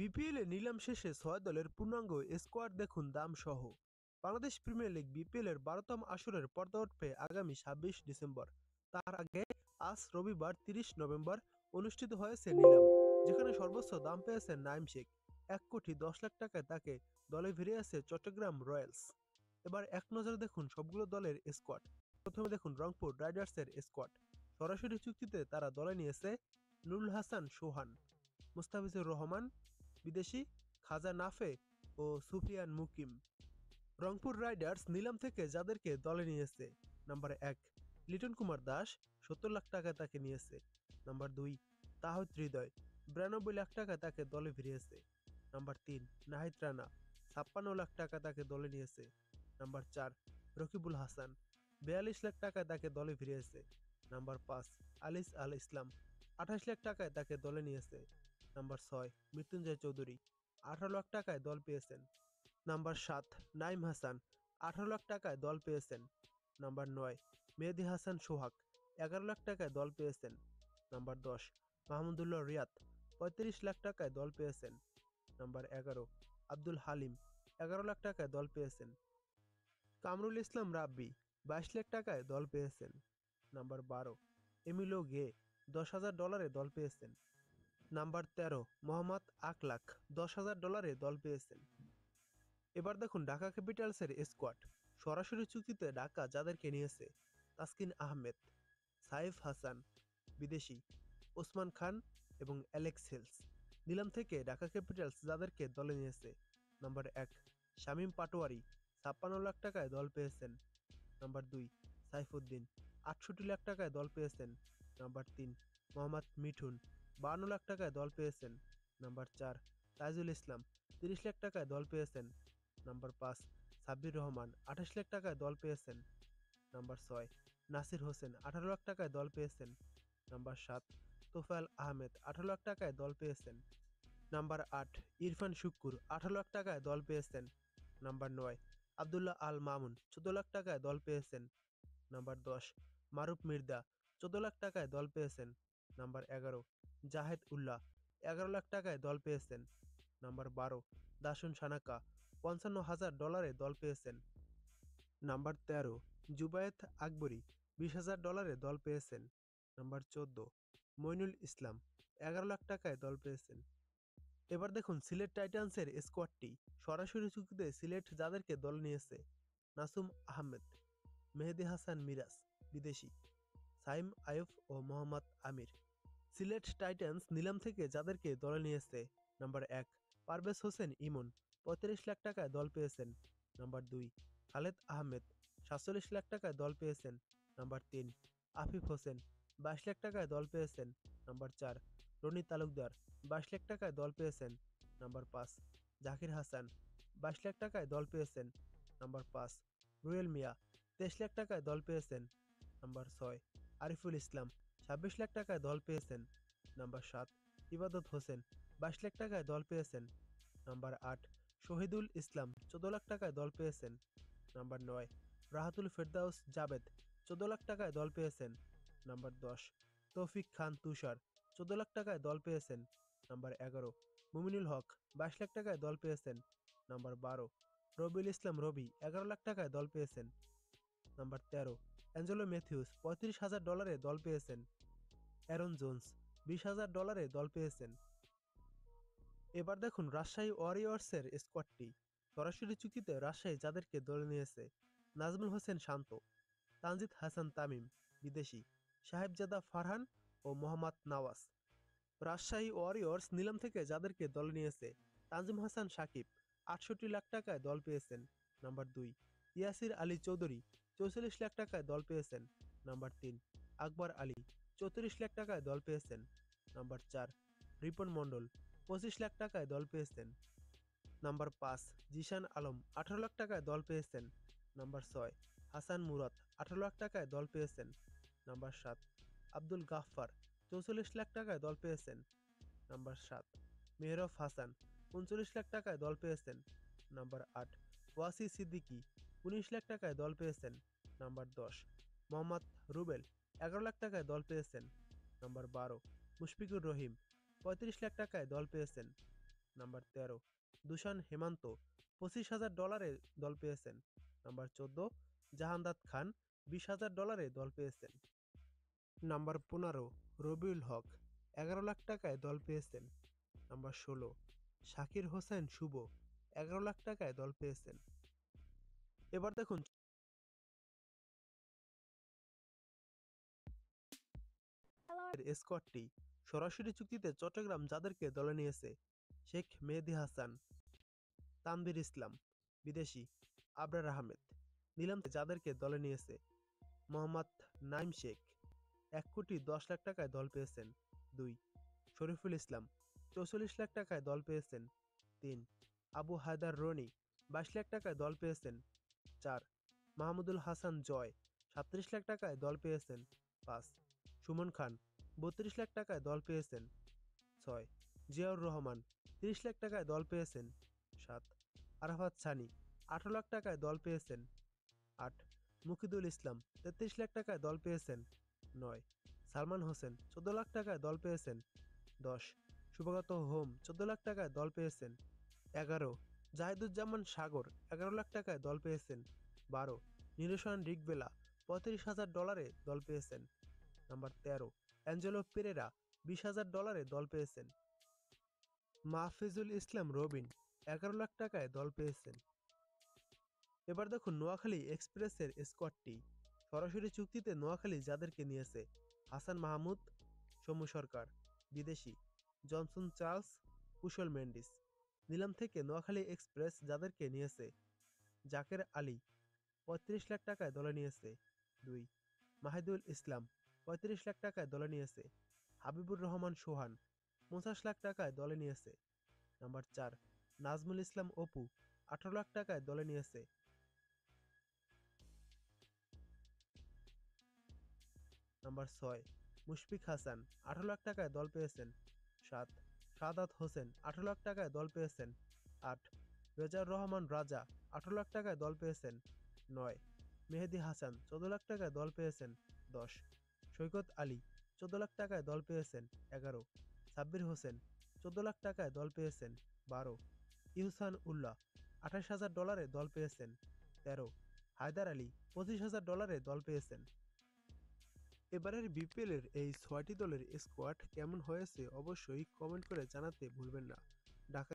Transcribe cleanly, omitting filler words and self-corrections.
BPL এ নিলাম শেষে ৬ দলের পূর্ণাঙ্গ স্কোয়াড দেখুন দাম সহ। বাংলাদেশ প্রিমিয়ার লিগ বিপিএল এর ১২তম আসরের পর্দা উঠবে আগামী ২৬ ডিসেম্বর। তার আগে আজ রবিবার ৩০ নভেম্বর অনুষ্ঠিত হয়েছে নিলাম, যেখানে সর্বোচ্চ দাম পেয়েছেন নাইম শেখ। ১,১০,০০,০০০ টাকায় তাকে দলে ভিড়িয়েছে চট্টগ্রাম রয়্যালস। এবার এক নজরে দেখুন সবগুলো দলের স্কোয়াড। প্রথমে দেখুন রংপুর রাইডার্সের স্কোয়াড। সরাসরি চুক্তিতে তারা দলে নিয়েছে নুরুল হাসান সোহান, মুস্তাফিজুর রহমান বিদেশি, খাজা নাফে ও সুফিয়ান মুকিম। রংপুর রাইডার্স নিলাম থেকে যাদেরকে দলে নিয়েছে: নাম্বার ১ লিটন কুমার দাস, ৭০ লাখ টাকায় তাকে নিয়েছে। নাম্বার ২ তাহিদ হৃদয়, ৯২ লাখ টাকায় তাকে দলে ভিড়িয়েছে। নাম্বার ৩ নাহিদ রানা, ৫৬ লাখ টাকা তাকে দলে নিয়েছে। নাম্বার ৪ রকিবুল হাসান, ৪২ লাখ টাকায় তাকে দলে ভিড়িয়েছে। নাম্বার ৫ আলিস আল ইসলাম, ২৮ লাখ টাকায় তাকে দলে নিয়েছে। নাম্বার ৬ মৃত্যুঞ্জয় চৌধুরী, ১৮ লাখ টাকায় দল পেয়েছেন। নাম্বার ৭ নাইম হাসান, ১৮ লাখ টাকায় দল পেয়েছেন। নাম্বার ৯ মেহেদী হাসান সোহাগ, ১১ লাখ টাকায় দল পেয়েছেন। নাম্বার ১০ মাহমুদুল্লাহ রিয়াদ, ৩৫ লাখ টাকায় দল পেয়েছেন। নাম্বার ১১ আব্দুল হালিম, ১১ লাখ টাকায় দল পেয়েছেন। কামরুল ইসলাম রাব্বি, ২২ লাখ টাকায় দল পেয়েছেন। নাম্বার ১২ এমিলো গে, $১০,০০০ দল পেয়েছেন। নাম্বার ১৩ মোহাম্মদ আকলাখ, $১০,০০০ দল পেয়েছেন। এবার দেখুন ঢাকা ক্যাপিটালসের স্কোয়াড। সরাসরি চুক্তিতে ঢাকা যাদেরকে নিয়েছে: তাসকিন আহমেদ, সাইফ হাসান বিদেশি, ওসমান খান এবং অ্যালেক্স হেলস। নিলাম থেকে ঢাকা ক্যাপিটালস যাদেরকে দলে নিয়েছে: নাম্বার ১ শামীম পাটোয়ারি, ৫৬ লাখ টাকায় দল পেয়েছেন। নাম্বার ২ সাইফুদ্দিন, ৬৮ লাখ টাকায় দল পেয়েছেন। নাম্বার ৩ মোহাম্মদ মিঠুন, ৫২ লাখ টাকায় দল পেয়েছেন। নাম্বার ৪ তাইজুল ইসলাম, ৩০ লাখ টাকায় দল পেয়েছেন। নাম্বার ৫ সাব্বির রহমান, ২৮ লাখ টাকায় দল পেয়েছেন। নাম্বার ৬ নাসির হোসেন, ১৮ লাখ টাকায় দল পেয়েছেন। নাম্বার ৭ তোফায়েল আহমেদ, ১৮ লাখ টাকায় দল পেয়েছেন। নাম্বার ৮ ইরফান শুক্কুর, ১৮ লাখ টাকায় দল পেয়েছেন। নাম্বার ৯ আব্দুল্লাহ আল মামুন, ১৪ লাখ টাকায় দল পেয়েছেন। নাম্বার ১০ মারুফ মির্জা, ১৪ লাখ টাকায় দল পেয়েছেন। নাম্বার ১১ জাহেদ উল্লাহ, ১১ লাখ টাকায় দল পেয়েছেন। নাম্বার ১২ দাসুন সানাকা, $৫৫,০০০ দল পেয়েছেন। নাম্বার ১৩ জুবায়েত আকবরী, $২০,০০০ দল পেয়েছেন। নাম্বার ১৪ মইনুল ইসলাম, ১১ লাখ টাকায় দল পেয়েছেন। এবার দেখুন সিলেট টাইটান্সের স্কোয়াডটি। সরাসরি চুক্তিতে সিলেট যাদেরকে দল নিয়েছে: নাসুম আহমেদ, মেহেদী হাসান মিরাজ বিদেশি, সাইম আয়ুব ও মোহাম্মদ আমির। সিলেট টাইটান্স নিলাম থেকে যাদেরকে দলে নিয়েছে: নাম্বার ১ পারভেজ হোসেন ইমন, ৩৫ লাখ টাকায় দল পেয়েছেন। নাম্বার ২ খালেদ আহমেদ, ৪৭ লাখ টাকায় দল পেয়েছেন। নাম্বার ৩ আফিফ হোসেন, ২২ লাখ টাকায় দল পেয়েছেন। নাম্বার ৪ রনি তালুকদার, ২২ লাখ টাকায় দল পেয়েছেন। নাম্বার ৫ জাকির হাসান, ২২ লাখ টাকায় দল পেয়েছেন। নাম্বার ৫ রুয়েল মিয়া, ২৩ লাখ টাকায় দল পেয়েছেন। নাম্বার ৬ আরিফুল ইসলাম, ২৬ লাখ টাকায় দল পেয়েছেন। নাম্বার ৭ ইবাদত হোসেন, ২২ লাখ টাকায় দল পেয়েছেন। নাম্বার ৮ শহীদুল ইসলাম, ১৪ লাখ টাকায় দল পেয়েছেন। নাম্বার ৯ রাহাতুল ফেরদাউস জাবেদ, ১৪ লাখ টাকায় দল পেয়েছেন। নাম্বার ১০ তৌফিক খান তুষার, ১৪ লাখ টাকায় দল পেয়েছেন। নাম্বার ১১ মুমিনুল হক, ২২ লাখ টাকায় দল পেয়েছেন। নাম্বার ১২ রবিউল ইসলাম রবি, ১১ লাখ টাকায় দল পেয়েছেন। নাম্বার ১৩ অ্যাঞ্জেলো ম্যাথিউস, $৩৫,০০০ দল পেয়েছেন। অ্যারন জোন্স, $২০,০০০ দল পেয়েছেন। এবার দেখুন রাজশাহী ওয়ারিয়র্সের স্কোয়াডটি। সরাসরি চুক্তিতে রাজশাহী যাদেরকে দলে নিয়েছে: নাজমুল হোসেন শান্ত, তানজিদ হাসান তামিম বিদেশি, সাহেবজাদা ফারহান ও মোহাম্মদ নওয়াজ। রাজশাহী ওয়ারিয়র্স নিলাম থেকে যাদেরকে দলে নিয়েছে: তানজিম হাসান সাকিব, ৬৮ লাখ টাকায় দল পেয়েছেন। নাম্বার ২ ইয়াসির আলী চৌধুরী, ৪৪ লাখ টাকায় দল পেয়েছেন। নাম্বার ৩ আকবর আলী, ৩৪ লাখ টাকায় দল পেয়েছেন। নাম্বার ৪ রিপন মণ্ডল, ২৫ লাখ টাকায় দল পেয়েছেন। নাম্বার ৫ জিশান আলম, ১৮ লাখ টাকায় দল পেয়েছেন। নাম্বার ৬ হাসান মুরাদ, ১৮ লাখ টাকায় দল পেয়েছেন। নাম্বার ৭ আব্দুল গাফফার, ৪৪ লাখ টাকায় দল পেয়েছেন। নাম্বার ৭ মেহরফ হাসান, ৩৯ লাখ টাকায় দল পেয়েছেন। নাম্বার ৮ ওয়াসি সিদ্দিকী, ১৯ লাখ টাকায় দল পেয়েছেন। নাম্বার ১০ মোহাম্মদ রুবেল, ১১ লাখ টাকায় দল পেয়েছেন। নাম্বার ১২ মুশফিকুর রহিম, ৩৫ লাখ টাকায় দল পেয়েছেন। নাম্বার 13, দুশান হেমান্ত $25,000 দল পেয়েছেন। নাম্বার 14, জাহানদাদ খান $20,000 দল পেয়েছেন। নাম্বার 15, রবিউল হক 11 লাখ টাকায় দল পেয়েছেন। নাম্বার 16, শাকির হোসেন শুভ 11 লাখ টাকায় দল পেয়েছেন। এবার দেখুন স্কোয়াডটি সরাসরি চুক্তিতে চট্টগ্রাম যাদেরকে দলে নিয়েছে: শেখ মেহেদী হাসান, তানভীর ইসলাম, বিদেশি আবরার আহমেদ। নিলামে যাদেরকে দলে নিয়েছে: মোহাম্মদ নাইম শেখ 1,10,00,000 টাকায় দল পেয়েছেন। 2, শরীফুল ইসলাম 44 লাখ টাকায় দল পেয়েছেন। 3, আবু হায়দার রনি 22 লাখ টাকায় দল পেয়েছেন। 4, মাহমুদুল হাসান জয় 37 লাখ টাকায় দল পেয়েছেন। 5, সুমন খান 32 লাখ টাকায় দল পেয়েছেন। 6, জিয়াউর রহমান 30 লাখ টাকায় দল পেয়েছেন। 7, আরাফাত সানি 18 লাখ টাকায় দল পেয়েছেন। 8, মুকিদুল ইসলাম 33 লাখ টাকায় দল পেয়েছেন। 9, সালমান হোসেন 14 লাখ টাকায় দল পেয়েছেন। 10, শুভগত হোম 14 লাখ টাকায় দল পেয়েছেন। 11, জাহিদুজ্জামান সাগর 11 লাখ টাকায় দল পেয়েছেন। 12, নিরোশন রিকবেলা $35,000 দল পেয়েছেন। নাম্বার 13, অ্যাঞ্জেলো পেরেরা $20,000 দল পেয়েছেন। মাহফিজুল ইসলাম রবিন 11 লাখ টাকায় দল পেয়েছেন। এবার দেখুন নোয়াখালী এক্সপ্রেসের স্কোয়াডটি সরাসরি চুক্তিতে নোয়াখালী যাদেরকে নিয়েছে: হাসান মাহমুদ, সৌম্য সরকার, বিদেশি জনসন চার্লস, কুশল মেন্ডিস। নিলাম থেকে নোয়াখালী এক্সপ্রেস যাদেরকে নিয়েছে: জাকের আলী 35 লাখ টাকায় দলে নিয়েছে। 2, মাহিদুল ইসলাম 35 লাখ টাকায় দলে নিয়েছে। হাবিবুর রহমান সোহান 50 লাখ টাকায় দলে নিয়েছে। নাম্বার 4, নাজমুল ইসলাম অপু 18 লাখ টাকায় দলে নিয়েছে। নাম্বার 6, মুশফিক হাসান 18 লাখ টাকায় দল পেয়েছেন। 7, সাদাত হোসেন 18 লাখ টাকায় দল পেয়েছেন। 8, রেজাউর রহমান রাজা 18 লাখ টাকায় দল পেয়েছেন। 9, মেহেদী হাসান 14 লাখ টাকায় দল পেয়েছেন। 10, সৈকত আলী 14 লাখ টাকায় দল পেয়েছেন। 11, সাব্বির হোসেন 14 লাখ টাকায় দল পেয়েছেন। 12, ইহসান উল্লাহ $28,000 দল পেয়েছেন। 13, হায়দার আলী $25,000 দল পেয়েছেন। এবারের বিপিএলের এই 6টি দলের স্কোয়াড কেমন হয়েছে অবশ্যই কমেন্ট করে জানাতে ভুলবেন না। ঢাকা